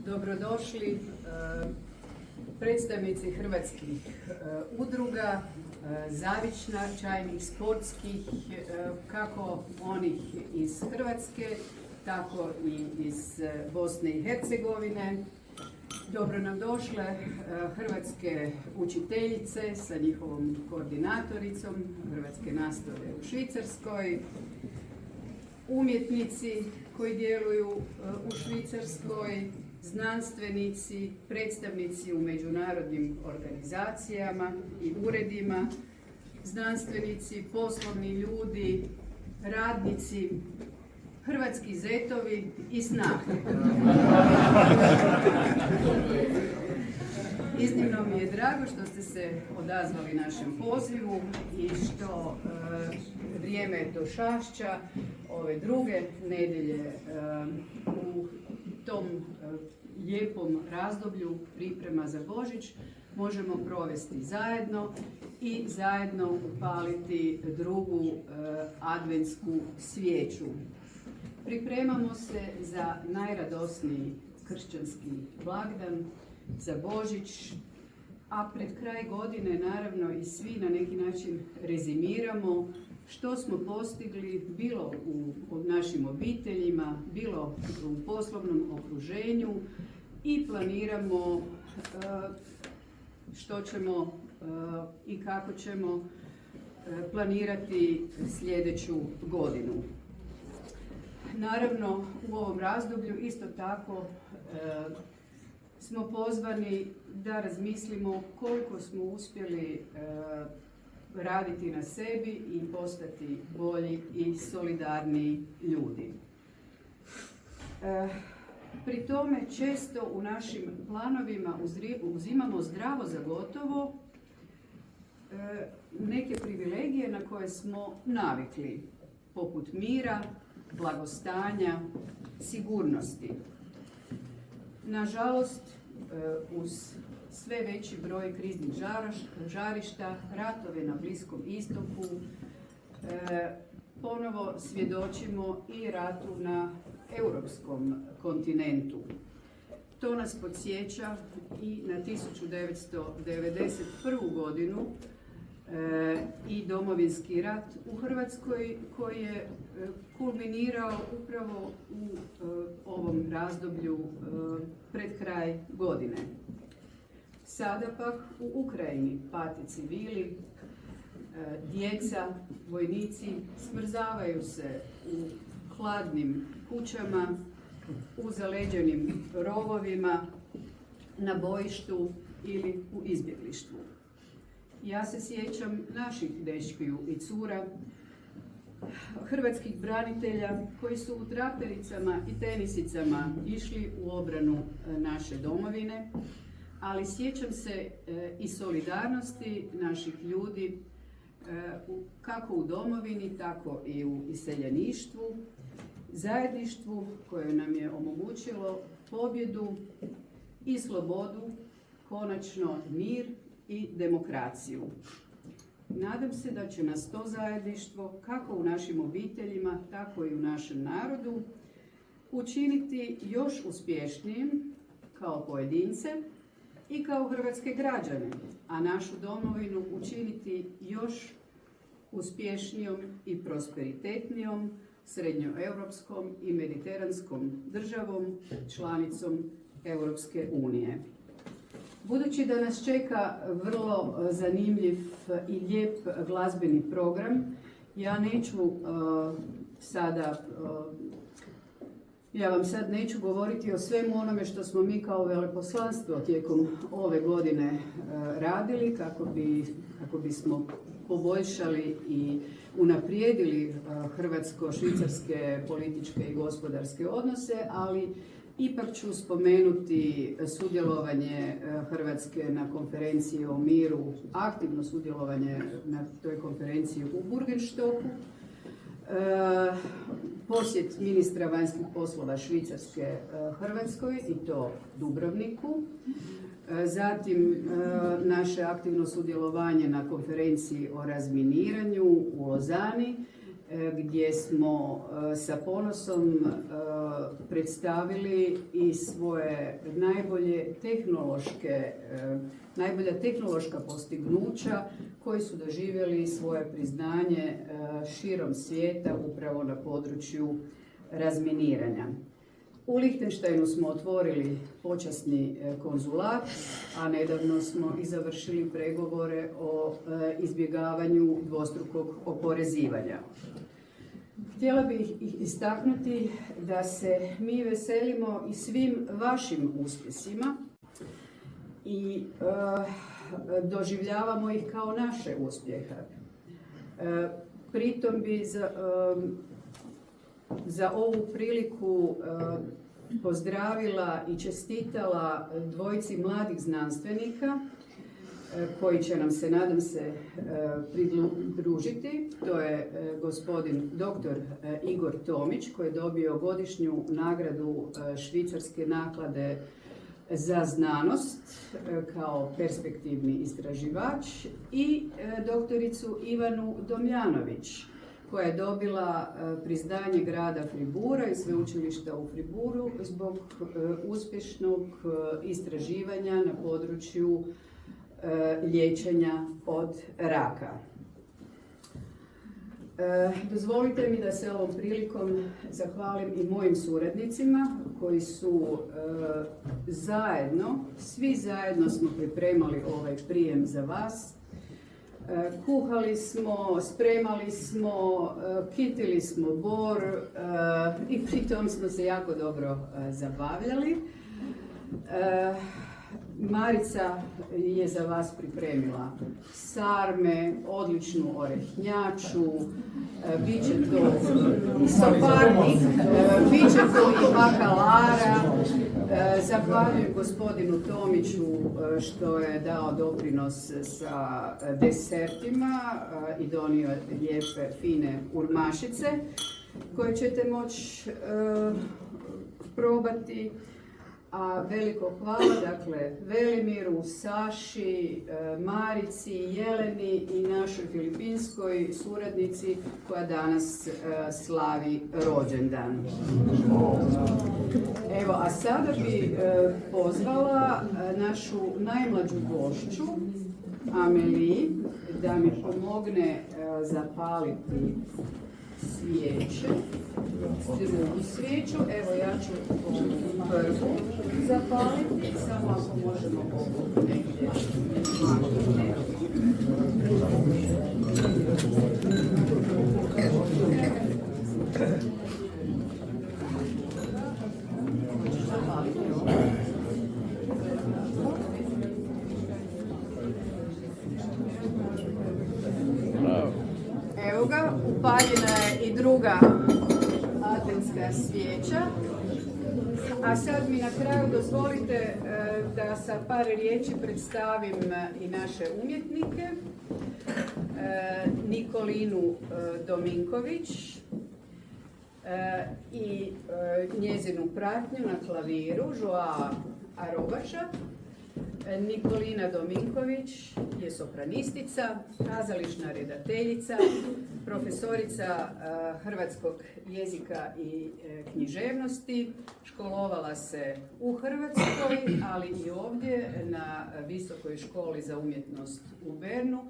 Dobrodošli predstavnici hrvatskih udruga, zavičajnih, sportskih, kako onih iz Hrvatske, tako i iz Bosne i Hercegovine. Dobro nam došle hrvatske učiteljice sa njihovom koordinatoricom hrvatske nastave u Švicarskoj, umjetnici koji djeluju u Švicarskoj, znanstvenici, predstavnici u međunarodnim organizacijama i uredima, znanstvenici, poslovni ljudi, radnici, hrvatski zetovi i snahe. Iznimno mi je drago što ste se odazvali našem pozivu i što vrijeme došašća ove druge nedjelje u tom lijepom razdoblju priprema za Božić možemo provesti zajedno i zajedno upaliti drugu adventsku svijeću. Pripremamo se za najradosniji kršćanski blagdan, za Božić, a pred kraj godine naravno i svi na neki način rezimiramo što smo postigli bilo u našim obiteljima, bilo u poslovnom okruženju i planiramo što ćemo i kako ćemo planirati sljedeću godinu. Naravno, u ovom razdoblju isto tako smo pozvani da razmislimo koliko smo uspjeli raditi na sebi i postati bolji i solidarniji ljudi. Pri tome često u našim planovima uzimamo zdravo za gotovo neke privilegije na koje smo navikli, poput mira, blagostanja, sigurnosti. Nažalost, uz sve veći broj kriznih žarišta, ratove na Bliskom istoku, ponovo svjedočimo i ratu na europskom kontinentu. To nas podsjeća i na 1991. godinu i Domovinski rat u Hrvatskoj koji je kulminirao upravo u ovom razdoblju pred kraj godine. Sada pak u Ukrajini pate civili, djeca, vojnici smrzavaju se u hladnim kućama, u zaleđenim rovovima, na bojištu ili u izbjeglištvu. Ja se sjećam naših dečkiju i cura, hrvatskih branitelja koji su u trapericama i tenisicama išli u obranu naše domovine, ali sjećam se i solidarnosti naših ljudi kako u domovini, tako i u iseljeništvu, zajedništvu koje nam je omogućilo pobjedu i slobodu, konačno mir i demokraciju. Nadam se da će nas to zajedništvo, kako u našim obiteljima, tako i u našem narodu, učiniti još uspješnijim kao pojedince i kao hrvatske građane, a našu domovinu učiniti još uspješnijom i prosperitetnijom srednjoeuropskom i mediteranskom državom, članicom Europske unije. Budući da nas čeka vrlo zanimljiv i lijep glazbeni program, ja vam sad neću govoriti o svemu onome što smo mi kao veleposlanstvo tijekom ove godine radili kako bismo poboljšali i unaprijedili hrvatsko-švicarske političke i gospodarske odnose, ali ipak ću spomenuti sudjelovanje Hrvatske na konferenciji o miru, aktivno sudjelovanje na toj konferenciji u Burgenstoku, posjet ministra vanjskih poslova Švicarske Hrvatskoj i to Dubrovniku, zatim naše aktivno sudjelovanje na konferenciji o razminiranju u Lozani gdje smo sa ponosom predstavili i svoje najbolja tehnološka postignuća koji su doživjeli svoje priznanje širom svijeta upravo na području razminiranja. U Lihtenštajnu smo otvorili počasni konzulat, a nedavno smo i završili pregovore o izbjegavanju dvostrukog oporezivanja. Htjela bih istaknuti da se mi veselimo i svim vašim uspjesima i doživljavamo ih kao naše uspjehe. Pritom bi za ovu priliku pozdravila i čestitala dvojici mladih znanstvenika koji će nam se, nadam se, pridružiti. To je gospodin dr. Igor Tomić koji je dobio godišnju nagradu Švicarske naklade za znanost kao perspektivni istraživač i doktoricu Ivanu Domljanović koja je dobila priznanje grada Fribura i sveučilišta u Friburu zbog uspješnog istraživanja na području liječenja od raka. Dozvolite mi da se ovom prilikom zahvalim i mojim suradnicima koji su svi zajedno smo pripremali ovaj prijem za vas. Kuhali smo, spremali smo, kitili smo bor i pritom smo se jako dobro zabavljali. Marica je za vas pripremila sarme, odličnu orehnjaču, bit će to i soparnik, bit će to i bakalara. Zahvaljujem gospodinu Tomiću što je dao doprinos sa desertima i donio lijepe, fine urmašice koje ćete moći probati. A veliko hvala, dakle, Velimiru, Saši, Marici, Jeleni i našoj filipinskoj suradnici koja danas slavi rođendan. Evo, a sada bi pozvala našu najmlađu gošću, Ameliji, da mi pomogne zapaliti svijeće, drugu svijeću. Evo ja ću prvu zapaliti, samo ako možemo ovu negdje maknuti. Evo ga, upaljena je i druga adventska svijeća. A sad mi na kraju dozvolite da sa par riječi predstavim i naše umjetnike. Nikolinu Dominković i njezinu pratnju na klaviru, Joao Arobaša. Nikolina Dominković je sopranistica, kazališna redateljica, profesorica hrvatskog jezika i književnosti. Školovala se u Hrvatskoj, ali i ovdje na Visokoj školi za umjetnost u Bernu.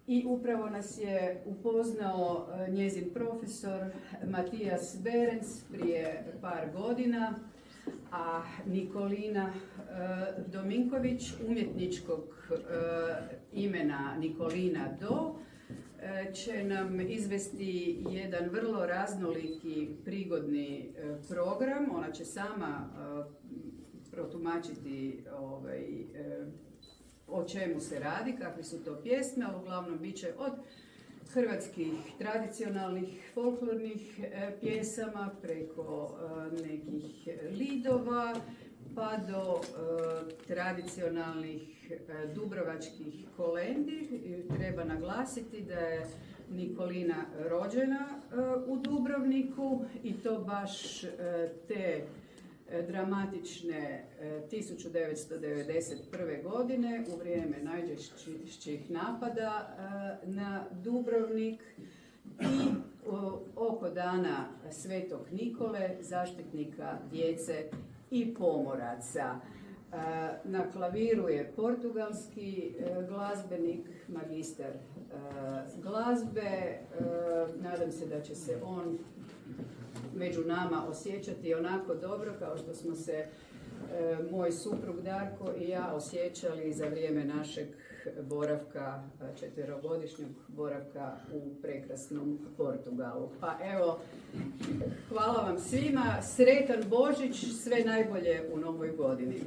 I upravo nas je upoznao njezin profesor Matijas Berens prije par godina, a Nikolina Dominković, umjetničkog imena Nikolina Do, će nam izvesti jedan vrlo raznoliki, prigodni program. Ona će sama protumačiti o čemu se radi, kakve su to pjesme, ali uglavnom bit će od hrvatskih tradicionalnih folklornih pjesama preko nekih lidova pa do tradicionalnih dubrovačkih kolendi. Treba naglasiti da je Nikolina rođena u Dubrovniku i to baš te dramatične 1991. godine u vrijeme najžešćih napada na Dubrovnik i oko dana Svetog Nikole, zaštitnika djece i pomoraca. Na klaviru je portugalski glazbenik, magistar glazbe. Nadam se da će se on među nama osjećati onako dobro kao što smo se moj suprug Darko i ja osjećali za vrijeme našeg boravka, 4-godišnjeg boravka u prekrasnom Portugalu. Pa evo, hvala vam svima, sretan Božić, sve najbolje u novoj godini.